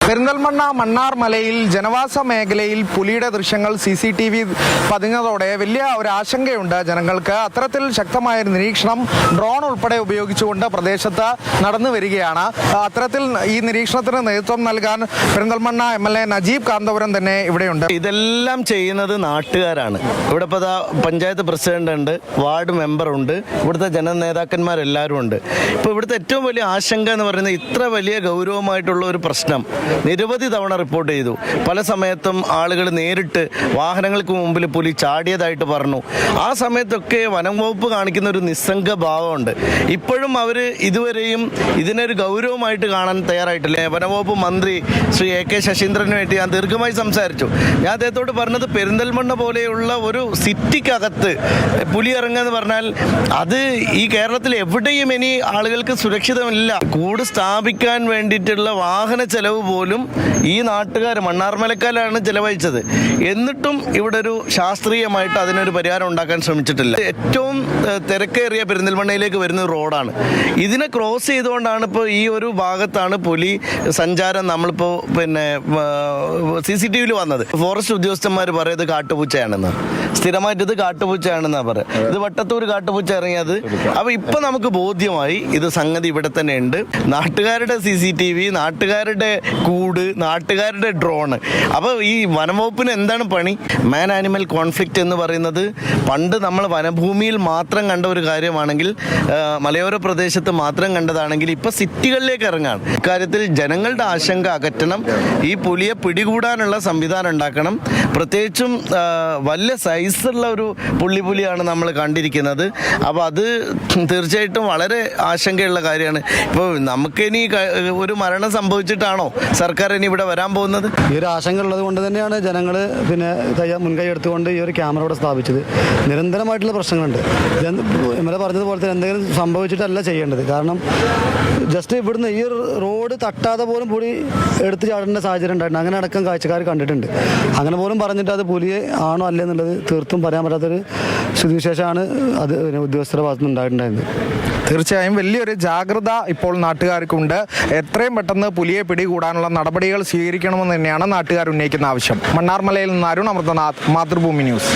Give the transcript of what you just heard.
പെരിന്തൽമണ്ണ മണ്ണാർ മലയിൽ ജനവാസ മേഖലയിൽ പുലിയുടെ ദൃശ്യങ്ങൾ CCTV പതിഞ്ഞതോടെ വലിയ ഒരു ആശങ്കയുണ്ട് ജനങ്ങൾക്ക്. അത്തരത്തിൽ ശക്തമായ നിരീക്ഷണം ഡ്രോൺ ഉൾപ്പെടെ ഉപയോഗിച്ചുകൊണ്ട് പ്രദേശത്ത് നടന്നു വരികയാണ്. അത്തരത്തിൽ ഈ നിരീക്ഷണത്തിന് നേതൃത്വം നൽകാൻ പെരിന്തൽമണ്ണ MLA നജീബ് കാന്തപുരം തന്നെ ഇവിടെയുണ്ട്. ഇതെല്ലാം ചെയ്യുന്നത് നാട്ടുകാരാണ്. ഇവിടെ ഇപ്പോൾ പഞ്ചായത്ത് പ്രസിഡന്റ് ഉണ്ട്, വാർഡ് മെമ്പർ ഉണ്ട്, ഇവിടുത്തെ ജനനേതാക്കന്മാരെല്ലാവരും ഉണ്ട്. ഇപ്പോൾ ഇവിടുത്തെ ഏറ്റവും വലിയ ആശങ്ക എന്ന് പറയുന്നത് ഇത്ര വലിയ ഗൗരവമായിട്ടുള്ള ഒരു പ്രശ്നം നിരവധി തവണ റിപ്പോർട്ട് ചെയ്തു. പല സമയത്തും ആളുകൾ നേരിട്ട് വാഹനങ്ങൾക്ക് മുമ്പിൽ പുലി ചാടിയതായിട്ട് പറഞ്ഞു. ആ സമയത്തൊക്കെ വനം വകുപ്പ് കാണിക്കുന്ന ഒരു നിസ്സംഗ ഭാവമുണ്ട്. ഇപ്പോഴും അവർ ഇതുവരെയും ഇതിനൊരു ഗൗരവമായിട്ട് കാണാൻ തയ്യാറായിട്ടില്ല. വനംവകുപ്പ് മന്ത്രി ശ്രീ AK ശശീന്ദ്രനുമായിട്ട് ഞാൻ ദീർഘമായി സംസാരിച്ചു. ഞാൻ അദ്ദേഹത്തോട് പറഞ്ഞത് പെരിന്തൽമണ്ണ പോലെയുള്ള ഒരു സിറ്റിക്കകത്ത് പുലി ഇറങ്ങുക എന്ന് പറഞ്ഞാൽ അത് ഈ കേരളത്തിൽ എവിടെയും ഇനി ആളുകൾക്ക് സുരക്ഷിതമില്ല. കൂട് സ്ഥാപിക്കാൻ വേണ്ടിയിട്ടുള്ള വാഹന ചെലവ് പോലും ഈ നാട്ടുകാർ മണ്ണാർമലക്കാരാണ് ചെലവഴിച്ചത്. എന്നിട്ടും ഇവിടെ ഒരു ശാസ്ത്രീയമായിട്ട് അതിനൊരു പരിഹാരം ഉണ്ടാക്കാൻ ശ്രമിച്ചിട്ടില്ല. ഏറ്റവും തിരക്കേറിയ പെരിന്തൽമണ്ണയിലേക്ക് വരുന്ന റോഡാണ്. ഇതിനെ ക്രോസ് ചെയ്തുകൊണ്ടാണ് ഇപ്പോൾ ഈ ഒരു ഭാഗത്താണ് പുലി സഞ്ചാരം നമ്മളിപ്പോൾ CCTV വന്നത്. ഫോറസ്റ്റ് ഉദ്യോഗസ്ഥന്മാർ പറയുന്നത് കാട്ടുപൂച്ചയാണെന്ന്, സ്ഥിരമായിട്ട് ഇത് കാട്ടുപൂച്ചയാണെന്നാണ് പറയുക. ഇത് വട്ടത്തൂർ കാട്ടുപൂച്ച ഇറങ്ങിയത്. അപ്പോൾ ഇപ്പം നമുക്ക് ബോധ്യമായി ഇത് സംഗതി ഇവിടെ തന്നെ ഉണ്ട്. നാട്ടുകാരുടെ CCTV, നാട്ടുകാരുടെ കൂട്, നാട്ടുകാരുടെ ഡ്രോണ്. അപ്പോൾ ഈ വനംവകുപ്പിന് എന്താണ് പണി? മാൻ ആനിമൽ കോൺഫ്ലിക്റ്റ് എന്ന് പറയുന്നത് പണ്ട് നമ്മൾ വനഭൂമിയിൽ മാത്രം കണ്ട ഒരു കാര്യമാണെങ്കിൽ, മലയോര പ്രദേശത്ത് മാത്രം കണ്ടതാണെങ്കിൽ ഇപ്പോൾ സിറ്റികളിലേക്ക് ഇറങ്ങാണ്. ഇക്കാര്യത്തിൽ ജനങ്ങളുടെ ആശങ്ക അകറ്റണം. ഈ പുലിയെ പിടികൂടാനുള്ള സംവിധാനം ഉണ്ടാക്കണം. പ്രത്യേകിച്ചും വലിയ സൈസുള്ള ഒരു പുലിയാണ് നമ്മൾ കണ്ടിരിക്കുന്നത്. അപ്പോൾ അത് തീർച്ചയായിട്ടും വളരെ ആശങ്കയുള്ള കാര്യമാണ്. ഇപ്പോൾ നമുക്കിനി ഒരു മരണം സംഭവിച്ചിട്ടാണോ സർക്കാർ ഇനി ഇവിടെ വരാൻ പോകുന്നത്? ഈ ഒരു ആശങ്ക ഉള്ളത് കൊണ്ട് തന്നെയാണ് ജനങ്ങൾ മുൻകൈ എടുത്തുകൊണ്ട് ഈ ഒരു ക്യാമറ ഇവിടെ സ്ഥാപിച്ചത്. നിരന്തരമായിട്ടുള്ള പ്രശ്നങ്ങളുണ്ട്. ഇന്നലെ പറഞ്ഞതുപോലെ തന്നെ എന്തെങ്കിലും സംഭവിച്ചിട്ടല്ല ചെയ്യേണ്ടത്. കാരണം ജസ്റ്റ് ഇവിടുന്ന് ഈ റോഡ് തട്ടാതെ പോലും പുലി എടുത്ത് ചാടേണ്ട സാഹചര്യം ഉണ്ടായിട്ടുണ്ട്. അങ്ങനെ അടക്കം കാഴ്ചക്കാർ കണ്ടിട്ടുണ്ട്. അങ്ങനെ പോലും പറഞ്ഞിട്ട് അത് പുലിയെ ആണോ അല്ലേ എന്നുള്ളത് തീർത്തും പറയാൻ പറ്റാത്തൊരു സ്ഥിതിവിശേഷമാണ് അത് ഉദ്യോഗസ്ഥരുടെ ഭാഗത്തുനിന്ന് ഉണ്ടായിട്ടുണ്ടായിരുന്നത്. തീർച്ചയായും വലിയൊരു ജാഗ്രത ഇപ്പോൾ നാട്ടുകാർക്കുണ്ട്. എത്രയും പെട്ടെന്ന് പുലിയെ പിടികൂടാനുള്ള നടപടികൾ സ്വീകരിക്കണമെന്ന് തന്നെയാണ് നാട്ടുകാർ ഉന്നയിക്കുന്ന ആവശ്യം. മണ്ണാർമലയിൽ നിന്ന് അരുൺ അമൃതനാഥ്, മാതൃഭൂമി ന്യൂസ്.